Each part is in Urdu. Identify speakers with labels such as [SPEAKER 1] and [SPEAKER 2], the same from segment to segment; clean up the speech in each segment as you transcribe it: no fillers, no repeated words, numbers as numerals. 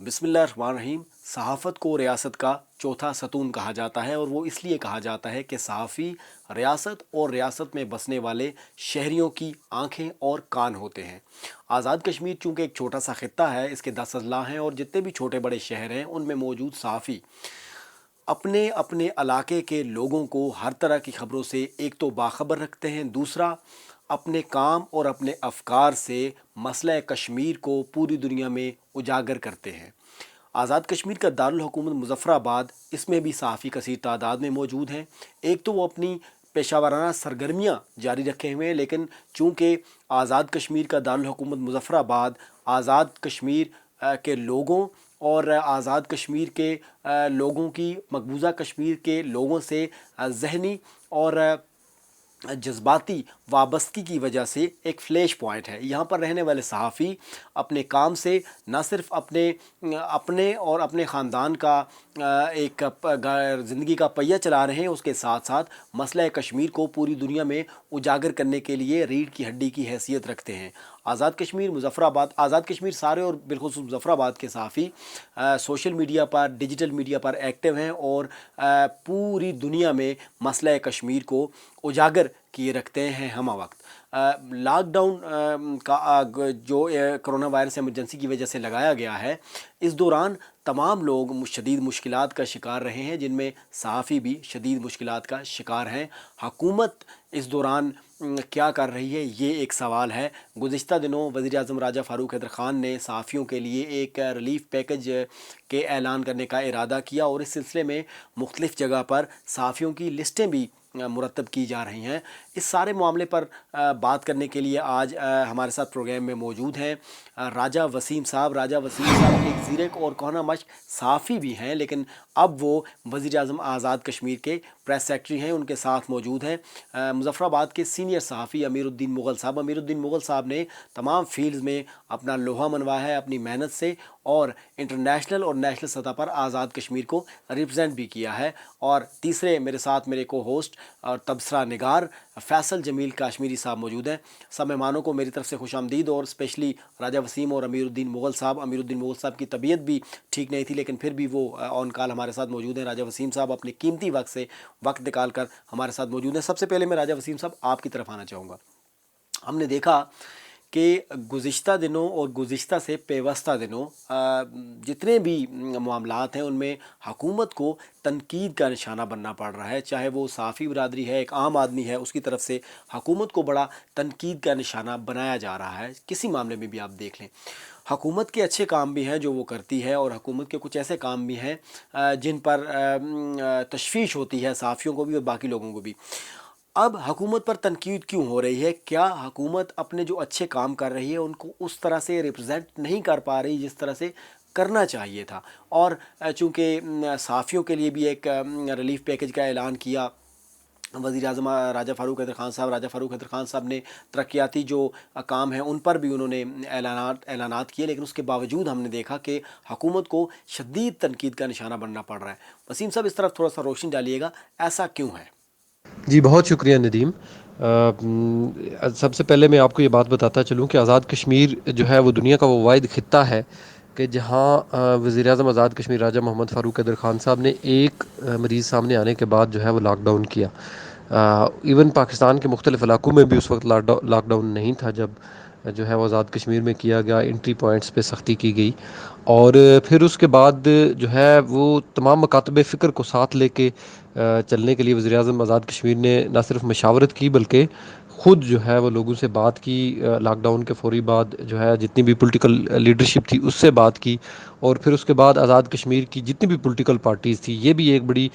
[SPEAKER 1] بسم اللہ الرحمن الرحیم۔ صحافت کو ریاست کا چوتھا ستون کہا جاتا ہے، اور وہ اس لیے کہا جاتا ہے کہ صحافی ریاست اور ریاست میں بسنے والے شہریوں کی آنکھیں اور کان ہوتے ہیں۔ آزاد کشمیر چونکہ ایک چھوٹا سا خطہ ہے، اس کے 10 اضلاع ہیں، اور جتنے بھی چھوٹے بڑے شہر ہیں ان میں موجود صحافی اپنے اپنے علاقے کے لوگوں کو ہر طرح کی خبروں سے ایک تو باخبر رکھتے ہیں، دوسرا اپنے کام اور اپنے افکار سے مسئلہ کشمیر کو پوری دنیا میں اجاگر کرتے ہیں۔ آزاد کشمیر کا دارالحکومت مظفر آباد، اس میں بھی صحافی کثیر تعداد میں موجود ہیں۔ ایک تو وہ اپنی پیشہ ورانہ سرگرمیاں جاری رکھے ہوئے ہیں، لیکن چونکہ آزاد کشمیر کا دارالحکومت مظفر آباد آزاد کشمیر کے لوگوں اور آزاد کشمیر کے لوگوں کی، مقبوضہ کشمیر کے لوگوں سے ذہنی اور جذباتی وابستگی کی وجہ سے ایک فلیش پوائنٹ ہے۔ یہاں پر رہنے والے صحافی اپنے کام سے نہ صرف اپنے اور اپنے خاندان کا ایک زندگی کا پہیہ چلا رہے ہیں، اس کے ساتھ ساتھ مسئلہ کشمیر کو پوری دنیا میں اجاگر کرنے کے لیے ریڑھ کی ہڈی کی حیثیت رکھتے ہیں۔ آزاد کشمیر مظفر آباد، آزاد کشمیر سارے اور بالخصوص مظفر آباد کے صحافی سوشل میڈیا پر، ڈیجیٹل میڈیا پر ایکٹیو ہیں، اور پوری دنیا میں مسئلہ کشمیر کو اجاگر کیے رکھتے ہیں ہمہ وقت۔ لاک ڈاؤن کا جو کرونا وائرس ایمرجنسی کی وجہ سے لگایا گیا ہے، اس دوران تمام لوگ شدید مشکلات کا شکار رہے ہیں، جن میں صحافی بھی شدید مشکلات کا شکار ہیں۔ حکومت اس دوران کیا کر رہی ہے، یہ ایک سوال ہے۔ گزشتہ دنوں وزیر اعظم راجہ فاروق حیدر خان نے صحافیوں کے لیے ایک ریلیف پیکج کے اعلان کرنے کا ارادہ کیا، اور اس سلسلے میں مختلف جگہ پر صحافیوں کی لسٹیں بھی مرتب کی جا رہی ہیں۔ اس سارے معاملے پر بات کرنے کے لیے آج ہمارے ساتھ پروگرام میں موجود ہیں راجہ وسیم صاحب۔ راجہ وسیم صاحب ایک زیرک اور کوہنہ مشق صحافی بھی ہیں، لیکن اب وہ وزیر اعظم آزاد کشمیر کے پریس سیکرٹری ہیں۔ ان کے ساتھ موجود ہیں مظفر آباد کے سینئر صحافی امیر الدین مغل صاحب۔ امیر الدین مغل صاحب نے تمام فیلڈز میں اپنا لوہا منوایا ہے اپنی محنت سے، اور انٹرنیشنل اور نیشنل سطح پر آزاد کشمیر کو ریپرزینٹ بھی کیا ہے۔ اور تیسرے میرے ساتھ میرے کو ہوسٹ اور تبصرہ نگار فیصل جمیل کاشمیری صاحب موجود ہیں۔ سب مہمانوں کو میری طرف سے خوش آمدید، اور اسپیشلی راجہ وسیم اور امیر الدین مغل صاحب۔ امیر الدین مغل صاحب کی طبیعت بھی ٹھیک نہیں تھی، لیکن پھر بھی وہ آن کال ہمارے ساتھ موجود ہیں۔ راجہ وسیم صاحب اپنے قیمتی وقت سے وقت نکال کر ہمارے ساتھ موجود ہیں۔ سب سے پہلے میں راجہ وسیم صاحب آپ کی طرف آنا چاہوں گا۔ ہم نے دیکھا کہ گزشتہ دنوں اور گزشتہ سے پیوستہ دنوں جتنے بھی معاملات ہیں ان میں حکومت کو تنقید کا نشانہ بننا پڑ رہا ہے، چاہے وہ صحافی برادری ہے، ایک عام آدمی ہے، اس کی طرف سے حکومت کو بڑا تنقید کا نشانہ بنایا جا رہا ہے۔ کسی معاملے میں بھی آپ دیکھ لیں، حکومت کے اچھے کام بھی ہیں جو وہ کرتی ہے، اور حکومت کے کچھ ایسے کام بھی ہیں جن پر تشویش ہوتی ہے صحافیوں کو بھی اور باقی لوگوں کو بھی۔ اب حکومت پر تنقید کیوں ہو رہی ہے؟ کیا حکومت اپنے جو اچھے کام کر رہی ہے ان کو اس طرح سے ریپرزینٹ نہیں کر پا رہی جس طرح سے کرنا چاہیے تھا؟ اور چونکہ صحافیوں کے لیے بھی ایک ریلیف پیکج کا اعلان کیا وزیر اعظم راجہ فاروق حیدر خان صاحب، راجہ فاروق حیدر خان صاحب نے ترقیاتی جو کام ہیں ان پر بھی انہوں نے اعلانات کیے، لیکن اس کے باوجود ہم نے دیکھا کہ حکومت کو شدید تنقید کا نشانہ بننا پڑ رہا ہے۔ وسیم صاحب اس طرف تھوڑا سا روشنی ڈالیے گا، ایسا کیوں ہے؟
[SPEAKER 2] جی بہت شکریہ ندیم۔ سب سے پہلے میں آپ کو یہ بات بتاتا چلوں کہ آزاد کشمیر جو ہے وہ دنیا کا وہ واحد خطہ ہے کہ جہاں وزیر اعظم آزاد کشمیر راجہ محمد فاروق حیدر خان صاحب نے ایک مریض سامنے آنے کے بعد جو ہے وہ لاک ڈاؤن کیا۔ ایون پاکستان کے مختلف علاقوں میں بھی اس وقت لاک ڈاؤن نہیں تھا جب جو ہے وہ آزاد کشمیر میں کیا گیا، انٹری پوائنٹس پہ سختی کی گئی، اور پھر اس کے بعد جو ہے وہ تمام مکاتب فکر کو ساتھ لے کے چلنے کے لیے وزیر اعظم آزاد کشمیر نے نہ صرف مشاورت کی بلکہ خود جو ہے وہ لوگوں سے بات کی۔ لاک ڈاؤن کے فوری بعد جو ہے جتنی بھی پولیٹیکل لیڈرشپ تھی اس سے بات کی، اور پھر اس کے بعد آزاد کشمیر کی جتنی بھی پولیٹیکل پارٹیز تھی، یہ بھی ایک بڑی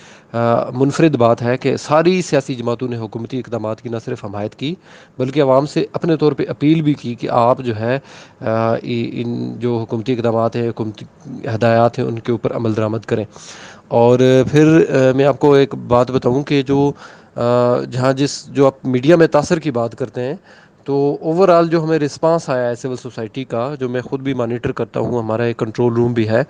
[SPEAKER 2] منفرد بات ہے کہ ساری سیاسی جماعتوں نے حکومتی اقدامات کی نہ صرف حمایت کی بلکہ عوام سے اپنے طور پہ اپیل بھی کی کہ آپ جو ہے ان جو حکومتی اقدامات ہیں، حکومتی ہدایات ہیں، ان کے اوپر عمل درآمد کریں۔ اور پھر میں آپ کو ایک بات بتاؤں کہ جو آپ میڈیا میں تاثر کی بات کرتے ہیں، تو اوور آل جو ہمیں رسپانس آیا ہے سول سوسائٹی کا، جو میں خود بھی مانیٹر کرتا ہوں، ہمارا ایک کنٹرول روم بھی ہے،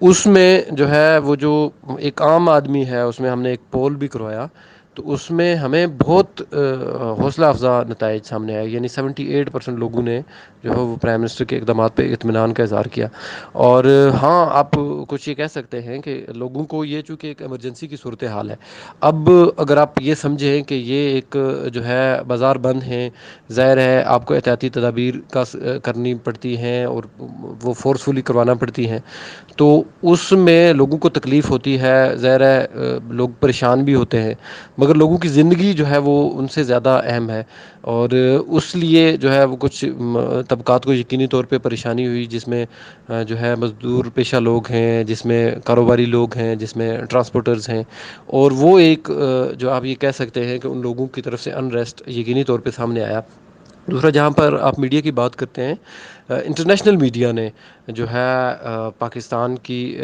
[SPEAKER 2] اس میں جو ہے وہ جو ایک عام آدمی ہے اس میں ہم نے ایک پول بھی کروایا، تو اس میں ہمیں بہت حوصلہ افزا نتائج سامنے آئے. یعنی 78% لوگوں نے جو ہے وہ پرائم منسٹر کے اقدامات پہ اطمینان کا اظہار کیا. اور ہاں آپ کچھ یہ کہہ سکتے ہیں کہ لوگوں کو یہ چونکہ ایک ایمرجنسی کی صورتحال ہے. اب اگر آپ یہ سمجھیں کہ یہ ایک جو ہے بازار بند ہیں, ظاہر ہے آپ کو احتیاطی تدابیر کرنی پڑتی ہیں اور وہ فورسفلی کروانا پڑتی ہیں, تو اس میں لوگوں کو تکلیف ہوتی ہے, ظاہر ہے لوگ پریشان بھی ہوتے ہیں, مگر لوگوں کی زندگی جو ہے وہ ان سے زیادہ اہم ہے. اور اس لیے جو ہے وہ کچھ طبقات کو یقینی طور پہ پریشانی ہوئی, جس میں جو ہے مزدور پیشہ لوگ ہیں, جس میں کاروباری لوگ ہیں, جس میں ٹرانسپورٹرز ہیں, اور وہ ایک جو آپ یہ کہہ سکتے ہیں کہ ان لوگوں کی طرف سے انریسٹ یقینی طور پہ سامنے آیا. دوسرا, جہاں پر آپ میڈیا کی بات کرتے ہیں, انٹرنیشنل میڈیا نے جو ہے پاکستان کی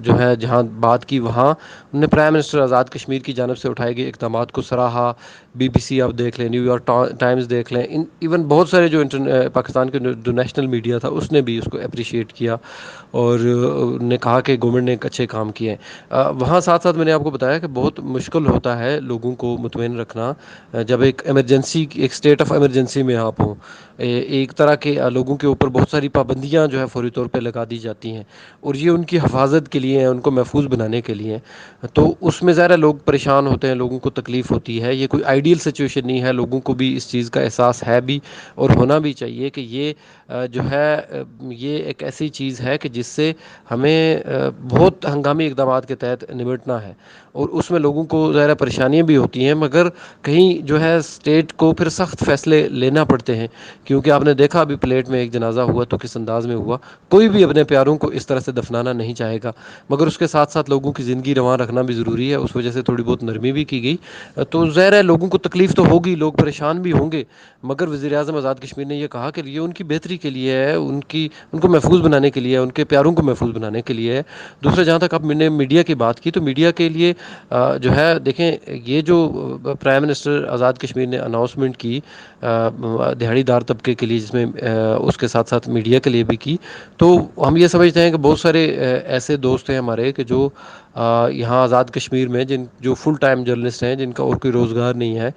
[SPEAKER 2] جو ہے جہاں بات کی, وہاں انہوں نے پرائم منسٹر آزاد کشمیر کی جانب سے اٹھائے گئے اقدامات کو سراہا. بی بی سی آپ دیکھ لیں, نیو یارک ٹائمز دیکھ لیں, ایون بہت سارے جو پاکستان کے جو نیشنل میڈیا تھا اس نے بھی اس کو اپریشیٹ کیا اور نے کہا کہ گورنمنٹ نے ایک اچھے کام کیے ہیں. وہاں ساتھ ساتھ میں نے آپ کو بتایا کہ بہت مشکل ہوتا ہے لوگوں کو مطمئن رکھنا جب ایک ایمرجنسی, ایک اسٹیٹ آف ایمرجنسی میں آپ ہوں. ایک طرح کے لوگوں کے اوپر بہت ساری پابندیاں جو ہے فوری طور پہ لگا دی جاتی ہیں, اور یہ ان کی حفاظت کے لیے ہیں, ان کو محفوظ بنانے کے لیے. تو اس میں ظاہر لوگ پریشان ہوتے ہیں, لوگوں کو تکلیف ہوتی ہے. یہ کوئی آئیڈیل سچویشن نہیں ہے, لوگوں کو بھی اس چیز کا احساس ہے بھی اور ہونا بھی چاہیے کہ یہ جو ہے یہ ایک ایسی چیز ہے کہ جس سے ہمیں بہت ہنگامی اقدامات کے تحت نمٹنا ہے, اور اس میں لوگوں کو ظاہر پریشانیاں بھی ہوتی ہیں, مگر کہیں جو ہے اسٹیٹ کو پھر سخت فیصلے لینا پڑتے ہیں. کیونکہ آپ نے دیکھا ابھی پلیٹ میں ایک جنازہ ہوا تو کس انداز میں ہوا. کوئی بھی اپنے پیاروں کو اس طرح سے دفنانا نہیں چاہے گا, مگر اس کے ساتھ ساتھ لوگوں کی زندگی رواں رکھنا بھی ضروری ہے. اس وجہ سے تھوڑی بہت نرمی بھی کی گئی. تو ظاہر ہے لوگوں کو تکلیف تو ہوگی, لوگ پریشان بھی ہوں گے, مگر وزیر اعظم آزاد کشمیر نے یہ کہا کہ یہ ان کی بہتری کے لیے ہے, ان کو محفوظ بنانے کے لیے, ان کے پیاروں کو محفوظ بنانے کے لیے ہے. دوسرا, جہاں تک آپ نے میڈیا کی بات کی, تو میڈیا کے لیے جو ہے دیکھیں, یہ جو پرائم منسٹر آزاد کشمیر نے اناؤنسمنٹ کی دہاڑی دار طبقے کے لیے, جس میں اس کے ساتھ ساتھ میڈیا کے لیے بھی کی, تو ہم یہ سمجھتے ہیں کہ بہت سارے ایسے دوست ہیں ہمارے کہ جو یہاں آزاد کشمیر میں جو فل ٹائم جرنلسٹ ہیں, جن کا اور کوئی روزگار نہیں ہے,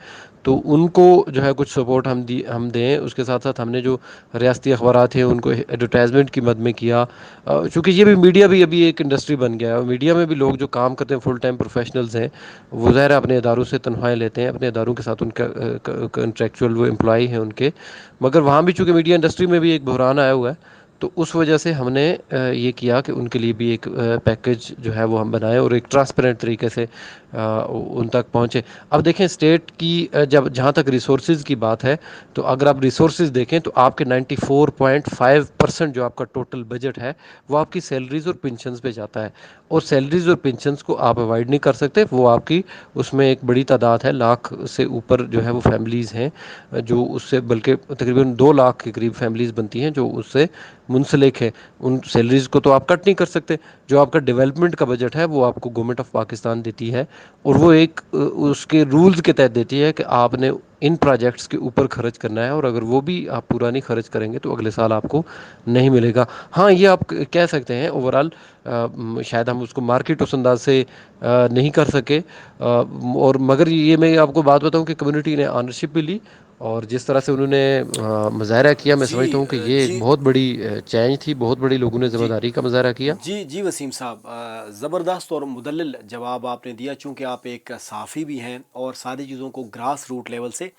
[SPEAKER 2] تو ان کو جو ہے کچھ سپورٹ ہم دیں. اس کے ساتھ ساتھ ہم نے جو ریاستی اخبارات ہیں ان کو ایڈورٹائزمنٹ کی مد میں کیا, چونکہ یہ بھی میڈیا بھی ابھی ایک انڈسٹری بن گیا ہے, اور میڈیا میں بھی لوگ جو کام کرتے ہیں فل ٹائم پروفیشنلز ہیں, وہ ظاہر اپنے اداروں سے تنخواہیں لیتے ہیں, اپنے اداروں کے ساتھ ان کا کنٹریکچوئل وہ امپلائی ہیں ان کے. مگر وہاں بھی چونکہ میڈیا انڈسٹری میں بھی ایک بحران آیا ہوا ہے, تو اس وجہ سے ہم نے یہ کیا کہ ان کے لیے بھی ایک پیکیج جو ہے وہ ہم بنائیں, اور ایک ٹرانسپیرنٹ طریقے سے ان تک پہنچے. اب دیکھیں اسٹیٹ کی جہاں تک ریسورسز کی بات ہے, تو اگر آپ ریسورسز دیکھیں تو آپ کے 94.5% جو آپ کا ٹوٹل بجٹ ہے وہ آپ کی سیلریز اور پنشنز پہ جاتا ہے. اور سیلریز اور پنشنز کو آپ اوائڈ نہیں کر سکتے, وہ آپ کی اس میں ایک بڑی تعداد ہے, لاکھ سے اوپر جو ہے وہ فیملیز ہیں جو اس سے, بلکہ تقریباً 2 لاکھ کے قریب فیملیز بنتی ہیں جو اس سے منسلک ہے. ان سیلریز کو تو آپ کٹ نہیں کر سکتے. جو آپ کا ڈیولپمنٹ کا بجٹ ہے وہ آپ کو گورنمنٹ آف پاکستان دیتی ہے, اور وہ ایک اس کے رولز کے تحت دیتی ہے کہ آپ نے ان پروجیکٹس کے اوپر خرچ کرنا ہے, اور اگر وہ بھی آپ پورا نہیں خرچ کریں گے تو اگلے سال آپ کو نہیں ملے گا. ہاں, یہ آپ کہہ سکتے ہیں اوور آل شاید ہم اس کو مارکیٹ اس انداز سے نہیں کر سکے, اور مگر یہ میں آپ کو بات بتاؤں کہ کمیونٹی نے آنرشپ بھی لی, اور جس طرح سے انہوں نے مظاہرہ کیا, میں سمجھتا
[SPEAKER 1] جی
[SPEAKER 2] ہوں کہ یہ ایک
[SPEAKER 1] جی
[SPEAKER 2] بہت بڑی چینج تھی, بہت بڑی لوگوں نے ذمہ
[SPEAKER 1] جی
[SPEAKER 2] داری کا مظاہرہ کیا.
[SPEAKER 1] جی وسیم صاحب, زبردست اور مدلل جواب آپ نے دیا. چونکہ آپ ایک صحافی بھی ہیں اور ساری چیزوں کو گراس روٹ لیول سے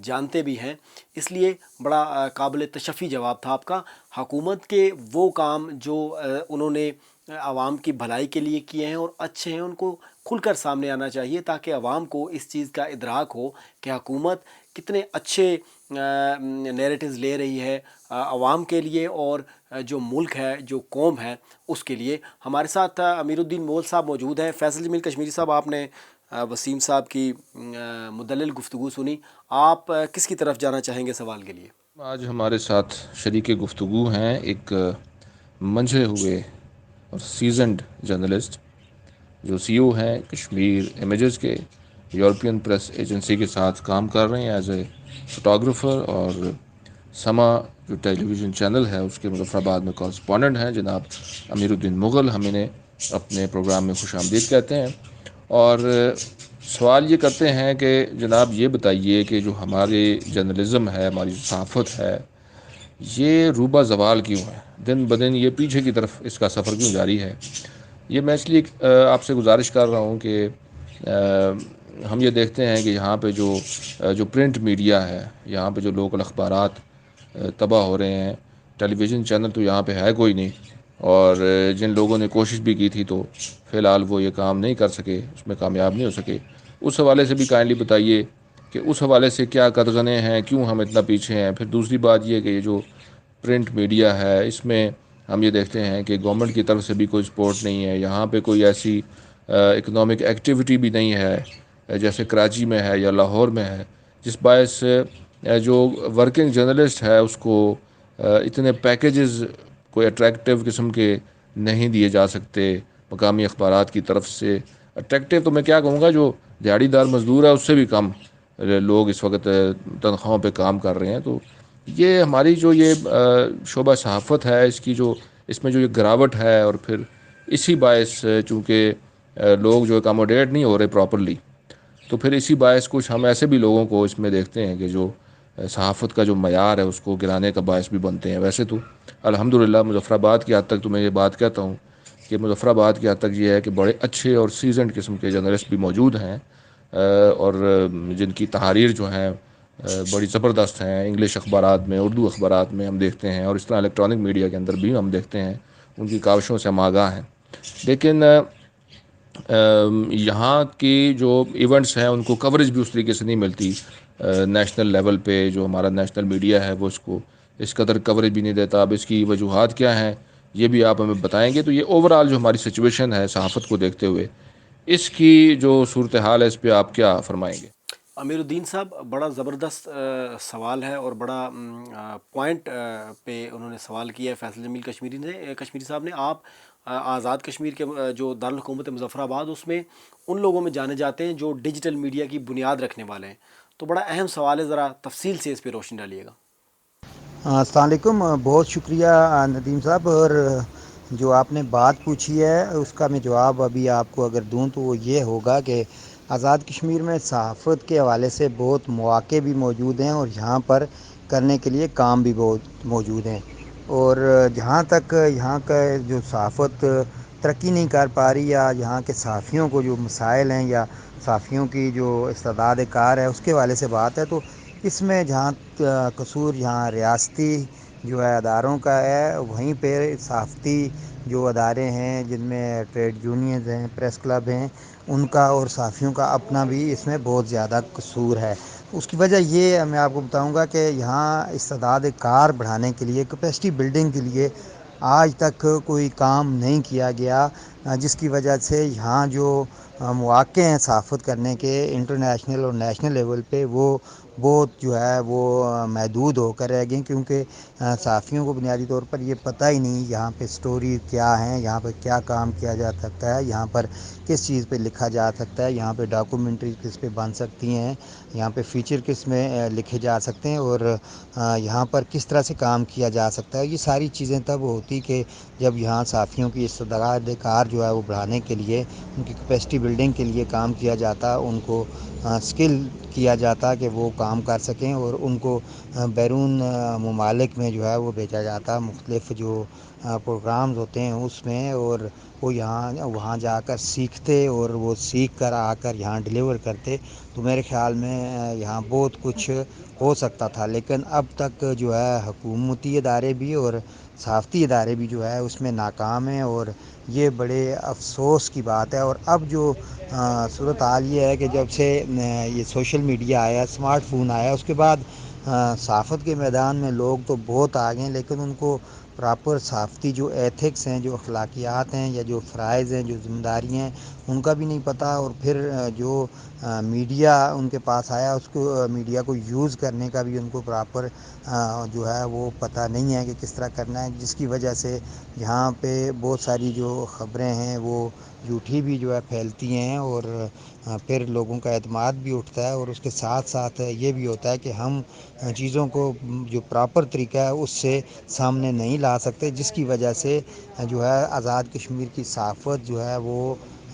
[SPEAKER 1] جانتے بھی ہیں, اس لیے بڑا قابل تشفی جواب تھا آپ کا. حکومت کے وہ کام جو انہوں نے عوام کی بھلائی کے لیے کیے ہیں اور اچھے ہیں, ان کو کھل کر سامنے آنا چاہیے, تاکہ عوام کو اس چیز کا ادراک ہو کہ حکومت کتنے اچھے نیریٹیوز لے رہی ہے عوام کے لیے, اور جو ملک ہے, جو قوم ہے, اس کے لیے. ہمارے ساتھ امیر الدین مول صاحب موجود ہیں. فیصل جمیل کشمیری صاحب, آپ نے وسیم صاحب کی مدلل گفتگو سنی, آپ کس کی طرف جانا چاہیں گے سوال کے لیے؟
[SPEAKER 3] آج ہمارے ساتھ شریک گفتگو ہیں ایک منجھے ہوئے اور سیزنڈ جرنلسٹ جو سی او ہیں کشمیر امیجز کے, یورپین پریس ایجنسی کے ساتھ کام کر رہے ہیں ایز اے فوٹوگرافر, اور سما جو ٹیلی ویژن چینل ہے اس کے مظفر آباد میں کورسپونڈنٹ ہیں جناب امیر الدین مغل. ہم انہیں اپنے پروگرام میں خوش آمدید کہتے ہیں. اور سوال یہ کرتے ہیں کہ جناب یہ بتائیے کہ جو ہمارے جرنلزم ہے، ہماری صحافت ہے، یہ روبہ زوال کیوں ہے؟ دن بدن یہ پیچھے کی طرف اس کا سفر کیوں جاری ہے؟ یہ میں اس لیے آپ سے گزارش کر رہا ہوں کہ ہم یہ دیکھتے ہیں کہ یہاں پہ جو پرنٹ میڈیا ہے، یہاں پہ جو لوکل اخبارات تباہ ہو رہے ہیں، ٹیلی ویژن چینل تو یہاں پہ ہے کوئی نہیں، اور جن لوگوں نے کوشش بھی کی تھی تو فی الحال وہ یہ کام نہیں کر سکے، اس میں کامیاب نہیں ہو سکے۔ اس حوالے سے بھی کائنڈلی بتائیے کہ اس حوالے سے کیا قدغنیں ہیں، کیوں ہم اتنا پیچھے ہیں۔ پھر دوسری بات یہ کہ یہ جو پرنٹ میڈیا ہے، اس میں ہم یہ دیکھتے ہیں کہ گورنمنٹ کی طرف سے بھی کوئی سپورٹ نہیں ہے، یہاں پہ کوئی ایسی اکنامک ایکٹیویٹی بھی نہیں ہے جیسے کراچی میں ہے یا لاہور میں ہے، جس باعث جو ورکنگ جرنلسٹ ہے اس کو اتنے پیکیجز کوئی اٹریکٹیو قسم کے نہیں دیے جا سکتے مقامی اخبارات کی طرف سے۔ اٹریکٹیو تو میں کیا کہوں گا، جو دیہڑی دار مزدور ہے اس سے بھی کم لوگ اس وقت تنخواہوں پہ کام کر رہے ہیں۔ تو یہ ہماری جو یہ شعبہ صحافت ہے، اس میں جو یہ گراوٹ ہے، اور پھر اسی باعث چونکہ لوگ جو اکاموڈیٹ نہیں ہو رہے پراپرلی، تو پھر اسی باعث کچھ ہم ایسے بھی لوگوں کو اس میں دیکھتے ہیں کہ جو صحافت کا جو معیار ہے اس کو گرانے کا باعث بھی بنتے ہیں۔ ویسے تو الحمدللہ مظفر آباد کی حد تک تو میں یہ بات کہتا ہوں کہ مظفر آباد کی حد تک یہ ہے کہ بڑے اچھے اور سیزنڈ قسم کے جرنلسٹ بھی موجود ہیں، اور جن کی تحاریر جو ہیں بڑی زبردست ہیں، انگلش اخبارات میں، اردو اخبارات میں ہم دیکھتے ہیں، اور اس طرح الیکٹرانک میڈیا کے اندر بھی ہم دیکھتے ہیں، ان کی کاوشوں سے ہم آگاہ ہیں۔ لیکن یہاں کی جو ایونٹس ہیں ان کو کوریج بھی اس طریقے سے نہیں ملتی۔ نیشنل لیول پہ جو ہمارا نیشنل میڈیا ہے وہ اس کو اس قدر کوریج بھی نہیں دیتا۔ اب اس کی وجوہات کیا ہیں یہ بھی آپ ہمیں بتائیں گے؟ تو یہ اوورآل جو ہماری سچویشن ہے صحافت کو دیکھتے ہوئے، اس کی جو صورتحال ہے اس پہ آپ کیا فرمائیں گے؟
[SPEAKER 1] امیر الدین صاحب، بڑا زبردست سوال ہے اور بڑا پوائنٹ پہ انہوں نے سوال کیا ہے فیصل جمیل کشمیری صاحب نے۔ آپ آزاد کشمیر کے جو دارالحکومت مظفر آباد، اس میں ان لوگوں میں جانے جاتے ہیں جو ڈیجیٹل میڈیا کی بنیاد رکھنے والے ہیں، تو بڑا اہم سوال ہے، ذرا تفصیل سے اس پہ روشنی ڈالیے گا۔
[SPEAKER 4] السلام علیکم، بہت شکریہ ندیم صاحب۔ اور جو آپ نے بات پوچھی ہے اس کا میں جواب ابھی آپ کو اگر دوں تو وہ یہ ہوگا کہ آزاد کشمیر میں صحافت کے حوالے سے بہت مواقع بھی موجود ہیں، اور یہاں پر کرنے کے لیے کام بھی بہت موجود ہیں۔ اور جہاں تک یہاں کا جو صحافت ترقی نہیں کر پا رہی، یا یہاں کے صحافیوں کو جو مسائل ہیں یا صحافیوں کی جو استعداد کار ہے اس کے حوالے سے بات ہے، تو اس میں جہاں قصور یہاں ریاستی جو ہے اداروں کا ہے، وہیں پہ صحافتی جو ادارے ہیں جن میں ٹریڈ یونینز ہیں، پریس کلب ہیں، ان کا اور صحافیوں کا اپنا بھی اس میں بہت زیادہ قصور ہے۔ اس کی وجہ یہ میں آپ کو بتاؤں گا کہ یہاں استعداد کار بڑھانے کے لیے، کیپیسٹی بلڈنگ کے لیے آج تک کوئی کام نہیں کیا گیا، جس کی وجہ سے یہاں جو مواقع ہیں صحافت کرنے کے انٹرنیشنل اور نیشنل لیول پہ، وہ بہت جو ہے وہ محدود ہو کر رہ گئیں، کیونکہ صحافیوں کو بنیادی طور پر یہ پتہ ہی نہیں یہاں پہ سٹوری کیا ہیں، یہاں پہ کیا کام کیا جا سکتا ہے، یہاں پر کس چیز پہ لکھا جا سکتا ہے، یہاں پہ ڈاکومنٹری کس پہ بن سکتی ہیں، یہاں پہ فیچر کس میں لکھے جا سکتے ہیں، اور یہاں پر کس طرح سے کام کیا جا سکتا ہے۔ یہ ساری چیزیں تب ہوتی کہ جب یہاں صحافیوں کی استعداد کار جو ہے وہ بڑھانے کے لیے، ان کی کیپیسٹی بلڈنگ کے لیے کام کیا جاتا، ان کو اسکل کیا جاتا کہ وہ کام کر سکیں، اور ان کو بیرون ممالک میں جو ہے وہ بھیجا جاتا، مختلف جو پروگرامز ہوتے ہیں اس میں، اور وہ وہاں جا کر سیکھتے، اور وہ سیکھ کر آ کر یہاں ڈیلیور کرتے۔ تو میرے خیال میں یہاں بہت کچھ ہو سکتا تھا، لیکن اب تک جو ہے حکومتی ادارے بھی اور صحافتی ادارے بھی جو ہے اس میں ناکام ہیں، اور یہ بڑے افسوس کی بات ہے۔ اور اب جو صورتحال یہ ہے کہ جب سے یہ سوشل میڈیا آیا، اسمارٹ فون آیا، اس کے بعد صحافت کے میدان میں لوگ تو بہت آ گئے ہیں، لیکن ان کو پراپر صحافتی جو ایتھکس ہیں، جو اخلاقیات ہیں، یا جو فرائض ہیں، جو ذمہ داریاں ہیں، ان کا بھی نہیں پتہ۔ اور پھر جو میڈیا ان کے پاس آیا، اس کو میڈیا کو یوز کرنے کا بھی ان کو پراپر جو ہے وہ پتہ نہیں ہے کہ کس طرح کرنا ہے، جس کی وجہ سے یہاں پہ بہت ساری جو خبریں ہیں وہ جھوٹی بھی جو ہے پھیلتی ہیں، اور پھر لوگوں کا اعتماد بھی اٹھتا ہے، اور اس کے ساتھ ساتھ یہ بھی ہوتا ہے کہ ہم چیزوں کو جو پراپر طریقہ ہے اس سے سامنے نہیں لا سکتے، جس کی وجہ سے جو ہے آزاد کشمیر کی صحافت جو ہے وہ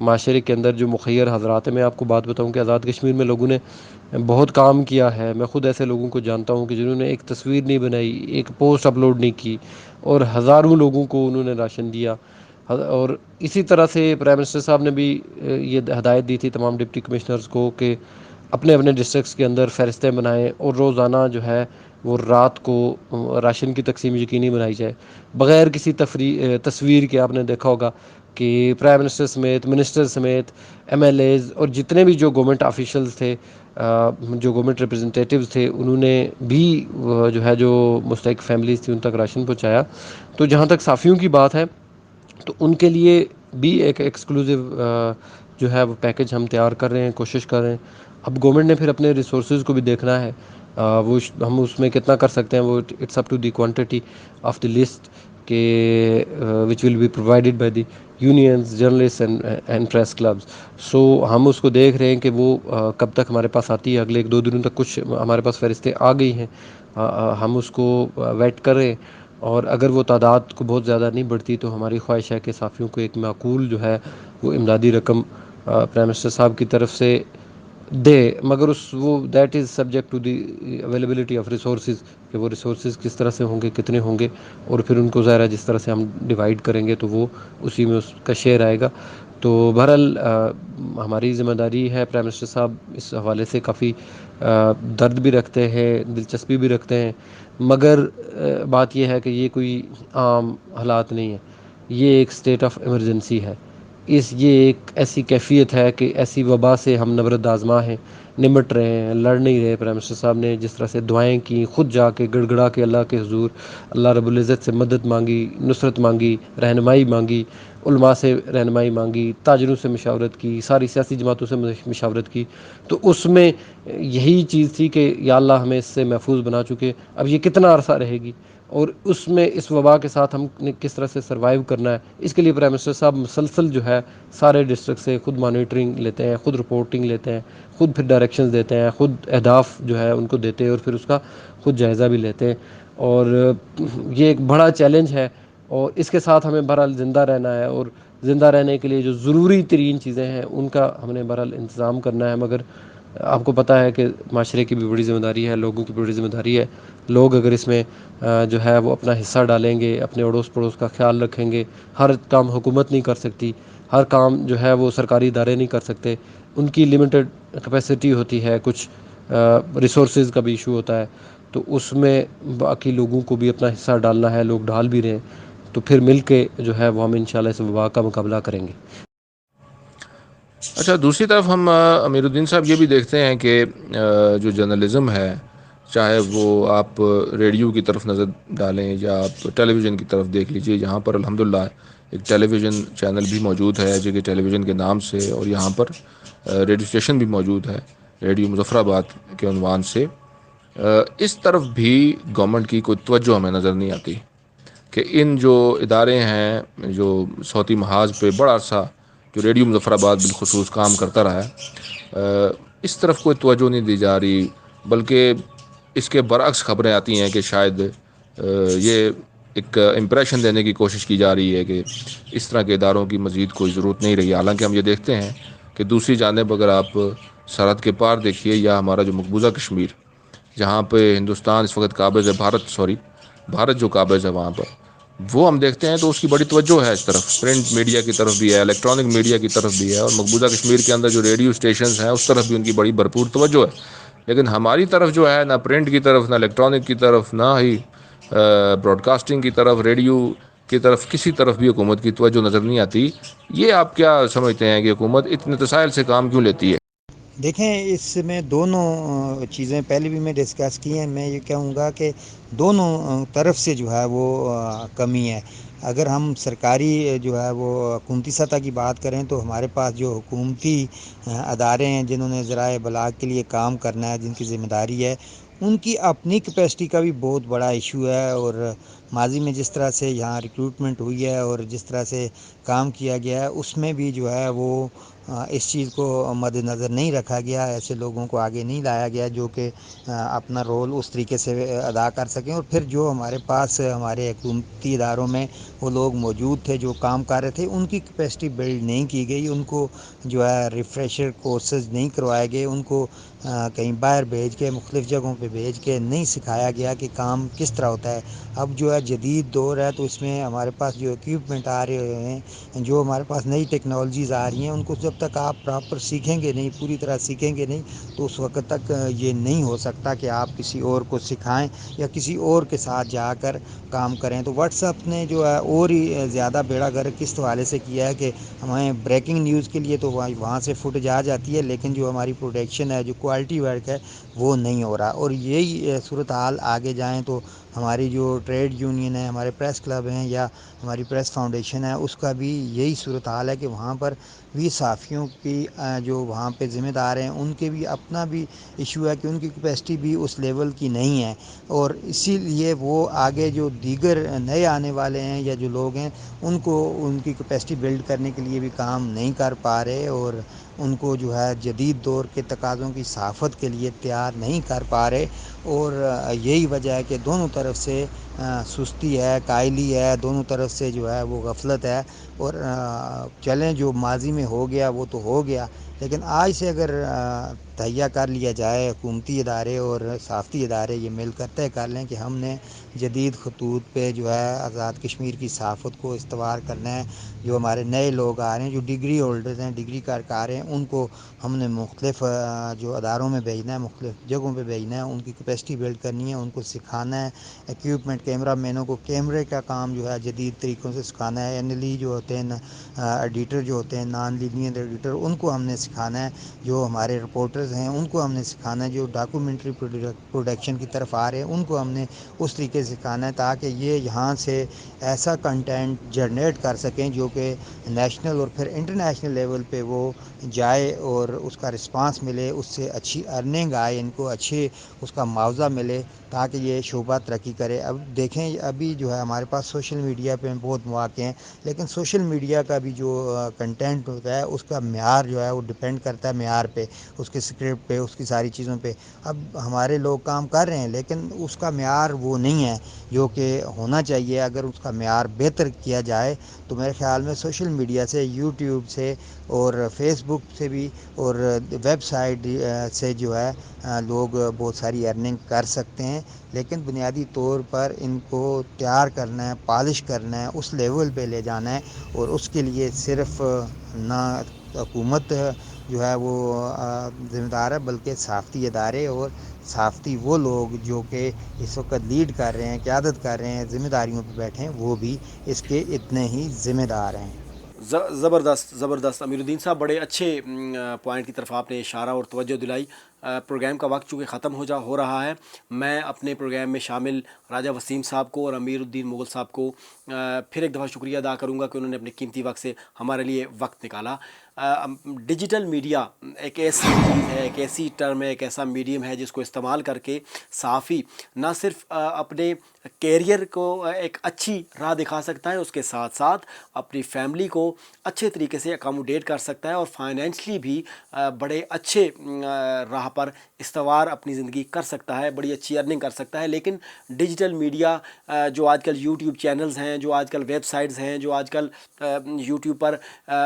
[SPEAKER 2] معاشرے کے اندر جو مخیر حضرات ہیں. میں آپ کو بات بتاؤں کہ آزاد کشمیر میں لوگوں نے بہت کام کیا ہے. میں خود ایسے لوگوں کو جانتا ہوں کہ جنہوں نے ایک تصویر نہیں بنائی, ایک پوسٹ اپلوڈ نہیں کی, اور ہزاروں لوگوں کو انہوں نے راشن دیا. اور اسی طرح سے پرائم منسٹر صاحب نے بھی یہ ہدایت دی تھی تمام ڈپٹی کمشنرز کو کہ اپنے اپنے ڈسٹرکٹس کے اندر فہرستیں بنائیں, اور روزانہ جو ہے وہ رات کو راشن کی تقسیم یقینی بنائی جائے بغیر کسی تصویر کے. آپ نے دیکھا ہوگا کہ پرائم منسٹر سمیت, منسٹر سمیت, ایم ایل ایز اور جتنے بھی جو گورنمنٹ آفیشلز تھے, جو گورنمنٹ ریپرزنٹیٹیوز تھے, انہوں نے بھی جو ہے جو مستحق فیملیز تھی ان تک راشن پہنچایا. تو جہاں تک صحافیوں کی بات ہے تو ان کے لیے بھی ایک ایکسکلوزیو جو ہے وہ پیکج ہم تیار کر رہے ہیں, کوشش کر رہے ہیں. اب گورنمنٹ نے پھر اپنے ریسورسز کو بھی دیکھنا ہے, وہ ہم اس میں کتنا کر سکتے ہیں, وہ it's up to the quantity of the list کہ which will be provided by the unions, journalist and press clubs. So ہم اس کو دیکھ رہے ہیں کہ وہ کب تک ہمارے پاس آتی ہے. اگلے 1-2 دنوں تک کچھ ہمارے پاس فہرستیں آ گئی ہیں, ہم اس کو ویٹ کر رہے ہیں. اور اگر وہ تعداد کو بہت زیادہ نہیں بڑھتی تو ہماری خواہش ہے کہ صحافیوں کو ایک معقول جو ہے وہ امدادی رقم پرائم منسٹر صاحب کی طرف سے دے, مگر وہ that is subject to the availability of resources, کہ وہ ریسورسز کس طرح سے ہوں گے, کتنے ہوں گے, اور پھر ان کو ظاہر ہے جس طرح سے ہم ڈیوائڈ کریں گے تو وہ اسی میں اس کا شیئر آئے گا. تو بہرحال ہماری ذمہ داری ہے. پرائم منسٹر صاحب اس حوالے سے کافی درد بھی رکھتے ہیں, دلچسپی بھی رکھتے ہیں, مگر بات یہ ہے کہ یہ کوئی عام حالات نہیں ہے, یہ ایک اسٹیٹ آف ایمرجنسی ہے. یہ ایک ایسی کیفیت ہے کہ ایسی وبا سے ہم نبرد آزما ہیں, نمٹ رہے ہیں, لڑ نہیں رہے. پرائم منسٹر صاحب نے جس طرح سے دعائیں کی, خود جا کے گڑ گڑا کے اللہ کے حضور اللہ رب العزت سے مدد مانگی, نصرت مانگی, رہنمائی مانگی, علماء سے رہنمائی مانگی, تاجروں سے مشاورت کی, ساری سیاسی جماعتوں سے مشاورت کی, تو اس میں یہی چیز تھی کہ یا اللہ ہمیں اس سے محفوظ بنا چکے, اب یہ کتنا عرصہ رہے گی, اور اس میں اس وبا کے ساتھ ہم نے کس طرح سے سروائیو کرنا ہے. اس کے لیے پرائم منسٹر صاحب مسلسل جو ہے سارے ڈسٹرکٹ سے خود مانیٹرنگ لیتے ہیں, خود رپورٹنگ لیتے ہیں, خود پھر ڈائریکشنز دیتے ہیں, خود اہداف جو ہے ان کو دیتے ہیں, اور پھر اس کا خود جائزہ بھی لیتے ہیں. اور یہ ایک بڑا چیلنج ہے, اور اس کے ساتھ ہمیں بہرحال زندہ رہنا ہے, اور زندہ رہنے کے لیے جو ضروری ترین چیزیں ہیں ان کا ہم نے بہرحال انتظام کرنا ہے. مگر آپ کو پتہ ہے کہ معاشرے کی بھی بڑی ذمہ داری ہے, لوگوں کی بڑی ذمہ داری ہے. لوگ اگر اس میں جو ہے وہ اپنا حصہ ڈالیں گے, اپنے اڑوس پڑوس کا خیال رکھیں گے. ہر کام حکومت نہیں کر سکتی, ہر کام جو ہے وہ سرکاری ادارے نہیں کر سکتے, ان کی لمیٹڈ کیپیسٹی ہوتی ہے, کچھ ریسورسز کا بھی ایشو ہوتا ہے. تو اس میں باقی لوگوں کو بھی اپنا حصہ ڈالنا ہے, لوگ ڈال بھی رہے ہیں. تو پھر مل کے جو ہے وہ ہم انشاءاللہ اس وبا کا مقابلہ کریں گے.
[SPEAKER 3] اچھا, دوسری طرف ہم امیر الدین صاحب یہ بھی دیکھتے ہیں کہ جو جرنلزم ہے, چاہے وہ آپ ریڈیو کی طرف نظر ڈالیں یا آپ ٹیلی ویژن کی طرف دیکھ لیجئے, یہاں پر الحمدللہ ایک ٹیلی ویژن چینل بھی موجود ہے جو کہ ٹیلی ویژن کے نام سے, اور یہاں پر ریڈیو اسٹیشن بھی موجود ہے ریڈیو مظفر آباد کے عنوان سے. اس طرف بھی گورنمنٹ کی کوئی توجہ ہمیں نظر نہیں آتی کہ ان جو ادارے ہیں جو صوتی محاذ پہ بڑا عرصہ جو ریڈیو مظفر آباد بالخصوص کام کرتا رہا ہے, اس طرف کوئی توجہ نہیں دی جا رہی, بلکہ اس کے برعکس خبریں آتی ہیں کہ شاید یہ ایک امپریشن دینے کی کوشش کی جا رہی ہے کہ اس طرح کے اداروں کی مزید کوئی ضرورت نہیں رہی. حالانکہ ہم یہ دیکھتے ہیں کہ دوسری جانب اگر آپ سرحد کے پار دیکھیے, یا ہمارا جو مقبوضہ کشمیر جہاں پہ ہندوستان اس وقت قابض ہے, بھارت جو قابض ہے وہاں پر, وہ ہم دیکھتے ہیں تو اس کی بڑی توجہ ہے اس طرف, پرنٹ میڈیا کی طرف بھی ہے, الیکٹرانک میڈیا کی طرف بھی ہے, اور مقبوضہ کشمیر کے اندر جو ریڈیو اسٹیشنز ہیں اس طرف بھی ان کی بڑی بھرپور توجہ ہے. لیکن ہماری طرف جو ہے نہ پرنٹ کی طرف, نہ الیکٹرانک کی طرف, نہ ہی براڈ کاسٹنگ کی طرف, ریڈیو کی طرف, کسی طرف بھی حکومت کی توجہ نظر نہیں آتی. یہ آپ کیا سمجھتے ہیں کہ حکومت اتنے تسائل سے کام کیوں لیتی ہے؟
[SPEAKER 4] دیکھیں, اس میں دونوں چیزیں پہلے بھی میں ڈسکس کی ہیں. میں یہ کہوں گا کہ دونوں طرف سے جو ہے وہ کمی ہے. اگر ہم سرکاری جو ہے وہ حکومتی سطح کی بات کریں تو ہمارے پاس جو حکومتی ادارے ہیں جنہوں نے ذرائع ابلاغ کے لیے کام کرنا ہے, جن کی ذمہ داری ہے, ان کی اپنی کیپیسٹی کا بھی بہت بڑا ایشو ہے. اور ماضی میں جس طرح سے یہاں ریکروٹمنٹ ہوئی ہے اور جس طرح سے کام کیا گیا ہے, اس میں بھی جو ہے وہ اس چیز کو مد نظر نہیں رکھا گیا، ایسے لوگوں کو آگے نہیں لایا گیا جو کہ اپنا رول اس طریقے سے ادا کر سکیں. اور پھر جو ہمارے پاس ہمارے حکومتی اداروں میں وہ لوگ موجود تھے جو کام کر رہے تھے، ان کی کیپیسٹی بلڈ نہیں کی گئی، ان کو جو ہے ریفریشر کورسز نہیں کروائے گئے، ان کو کہیں باہر بھیج کے مختلف جگہوں پہ بھیج کے نہیں سکھایا گیا کہ کام کس طرح ہوتا ہے. اب جو ہے جدید دور ہے تو اس میں ہمارے پاس جو اکوپمنٹ آ رہے ہیں، جو ہمارے پاس نئی ٹیکنالوجیز آ رہی ہیں، ان کو جب تک آپ پراپر سیکھیں گے نہیں، پوری طرح سیکھیں گے نہیں، تو اس وقت تک یہ نہیں ہو سکتا کہ آپ کسی اور کو سکھائیں یا کسی اور کے ساتھ جا کر کام کریں. تو واٹس ایپ نے جو ہے اور ہی زیادہ بیڑا گرک کس حوالے سے کیا ہے کہ ہمیں بریکنگ نیوز کے لیے تو وہاں سے فوٹیج آ جاتی ہے، لیکن جو ہماری پروڈکشن ہے، جو کوالٹی ورک ہے، وہ نہیں ہو رہا. اور یہی صورتحال آگے جائیں تو ہماری جو ٹریڈ یونین ہے، ہمارے پریس کلب ہیں یا ہماری پریس فاؤنڈیشن ہے، اس کا بھی یہی صورتحال ہے کہ وہاں پر بھی صحافیوں کی جو وہاں پہ ذمہ دار ہیں، ان کے بھی اپنا بھی ایشو ہے کہ ان کی کیپیسٹی بھی اس لیول کی نہیں ہے. اور اسی لیے وہ آگے جو دیگر نئے آنے والے ہیں یا جو لوگ ہیں، ان کو ان کی کیپیسٹی بلڈ کرنے کے لیے بھی کام نہیں کر پا رہے، اور ان کو جو ہے جدید دور کے تقاضوں کی صحافت کے لیے تیار نہیں کر پا رہے. اور یہی وجہ ہے کہ دونوں طرف سے سستی ہے، قائلی ہے، دونوں طرف سے جو ہے وہ غفلت ہے. اور چلیں جو ماضی میں ہو گیا وہ تو ہو گیا، لیکن آج سے اگر تہیہ کر لیا جائے، حکومتی ادارے اور صحافتی ادارے یہ مل کر طے کر لیں کہ ہم نے جدید خطوط پہ جو ہے آزاد کشمیر کی صحافت کو استوار کرنا ہے. جو ہمارے نئے لوگ آ رہے ہیں، جو ڈگری ہولڈرز ہیں، ڈگری کر کے آ رہے ہیں، ان کو ہم نے مختلف جو اداروں میں بھیجنا ہے، مختلف جگہوں پہ بھیجنا ہے، ان کی کیپیسٹی بلڈ کرنی ہے، ان کو سکھانا ہے. ایکوپمنٹ کیمرہ مینوں کو کیمرے کا کام جو ہے جدید طریقوں سے سکھانا ہے. NLE جو ہوتے ہیں، ایڈیٹر جو ہوتے ہیں، نان لینئر ایڈیٹر، ان کو ہم نے سکھانا ہے. جو ہمارے رپورٹرز ہیں، ان کو ہم نے سکھانا ہے. جو ڈاکومنٹری پروڈکشن کی طرف آ رہے ہیں، ان کو ہم نے اس طریقے سے سکھانا ہے تاکہ یہ یہاں سے ایسا کنٹینٹ جنریٹ کر سکیں جو کہ نیشنل اور پھر انٹرنیشنل لیول پہ وہ جائے اور اس کا رسپانس ملے، اس سے اچھی ارننگ آئے، ان کو اچھے اس کا معاوضہ ملے تاکہ یہ شعبہ ترقی کرے. اب دیکھیں ابھی جو ہے ہمارے پاس سوشل میڈیا پہ بہت مواقع ہیں، لیکن سوشل میڈیا کا بھی جو کنٹینٹ ہوتا ہے اس کا معیار جو ہے وہ ڈپینڈ کرتا ہے معیار پہ، اس کے اسکرپٹ پہ، اس کی ساری چیزوں پہ. اب ہمارے لوگ کام کر رہے ہیں لیکن اس کا معیار وہ نہیں ہے جو کہ ہونا چاہیے. اگر اس کا معیار بہتر کیا جائے تو میرے خیال میں سوشل میڈیا سے، یوٹیوب سے اور فیس بک سے بھی اور ویب سائٹ سے جو ہے لوگ بہت ساری ارننگ کر سکتے ہیں. لیکن بنیادی طور پر ان کو تیار کرنا ہے، پالش کرنا ہے، اس لیول پہ لے جانا ہے. اور اس کے لیے صرف نہ حکومت جو ہے وہ ذمہ دار ہے، بلکہ صحافتی ادارے اور صحافتی وہ لوگ جو کہ اس وقت لیڈ کر رہے ہیں، قیادت کر رہے ہیں، ذمہ داریوں پہ بیٹھے ہیں، وہ بھی اس کے اتنے ہی ذمہ دار ہیں.
[SPEAKER 1] زبردست زبردست امیر الدین صاحب، بڑے اچھے پوائنٹ کی طرف آپ نے اشارہ اور توجہ دلائی. پروگرام کا وقت چونکہ ختم ہو رہا ہے، میں اپنے پروگرام میں شامل راجہ وسیم صاحب کو اور امیر الدین مغل صاحب کو پھر ایک دفعہ شکریہ ادا کروں گا کہ انہوں نے اپنے قیمتی وقت سے ہمارے لیے وقت نکالا. ڈیجیٹل میڈیا ایک ایسی چیز ہے، ایک ایسی ٹرم ہے، ایک ایسا میڈیم ہے جس کو استعمال کر کے صحافی نہ صرف اپنے کیریئر کو ایک اچھی راہ دکھا سکتا ہے، اس کے ساتھ ساتھ اپنی فیملی کو اچھے طریقے سے اکاموڈیٹ کر سکتا ہے اور فائنینشلی بھی بڑے اچھے راہ پر استوار اپنی زندگی کر سکتا ہے، بڑی اچھی ارننگ کر سکتا ہے. لیکن ڈیجیٹل میڈیا جو آج کل یوٹیوب چینلز ہیں، جو آج کل ویب سائٹس ہیں، جو آج کل یوٹیوب پر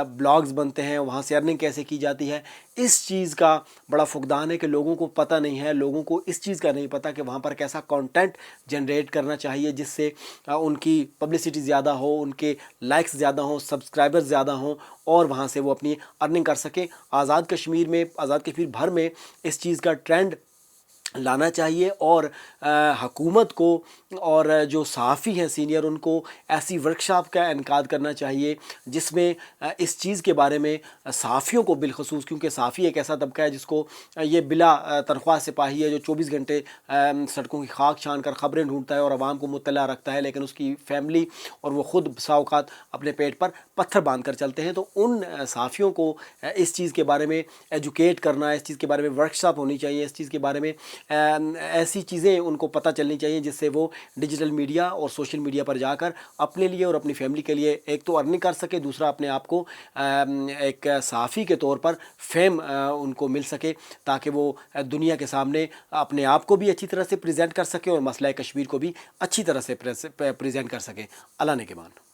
[SPEAKER 1] بلاگز بنتے ہیں، وہاں سے ارننگ کیسے کی جاتی ہے، اس چیز کا بڑا فقدان ہے کہ لوگوں کو پتہ نہیں ہے. لوگوں کو اس چیز کا نہیں پتہ کہ وہاں پر کیسا کانٹینٹ جنریٹ کرنا چاہیے جس سے ان کی پبلسٹی زیادہ ہو، ان کے لائکس زیادہ ہوں، سبسکرائبر زیادہ ہوں اور وہاں سے وہ اپنی ارننگ کر سکیں. آزاد کشمیر بھر میں اس چیز کا ٹرینڈ لانا چاہیے اور حکومت کو اور جو صحافی ہیں سینئر، ان کو ایسی ورکشاپ کا انعقاد کرنا چاہیے جس میں اس چیز کے بارے میں صحافیوں کو بالخصوص، کیونکہ صحافی ایک ایسا طبقہ ہے جس کو یہ بلا تنخواہ سپاہی ہے جو 24 گھنٹے سڑکوں کی خاک چھان کر خبریں ڈھونڈتا ہے اور عوام کو مطلع رکھتا ہے، لیکن اس کی فیملی اور وہ خود بسا اوقات اپنے پیٹ پر پتھر باندھ کر چلتے ہیں. تو ان صحافیوں کو اس چیز کے بارے میں ایجوکیٹ کرنا، اس چیز کے بارے میں ورکشاپ ہونی چاہیے، اس چیز کے بارے میں ایسی چیزیں ان کو پتہ چلنی چاہیے جس سے وہ ڈیجیٹل میڈیا اور سوشل میڈیا پر جا کر اپنے لیے اور اپنی فیملی کے لیے ایک تو ارننگ کر سکے، دوسرا اپنے آپ کو ایک صحافی کے طور پر فیم ان کو مل سکے، تاکہ وہ دنیا کے سامنے اپنے آپ کو بھی اچھی طرح سے پریزنٹ کر سکے اور مسئلہ کشمیر کو بھی اچھی طرح سے پریزنٹ کر سکیں۔ اللہ نے کے مان۔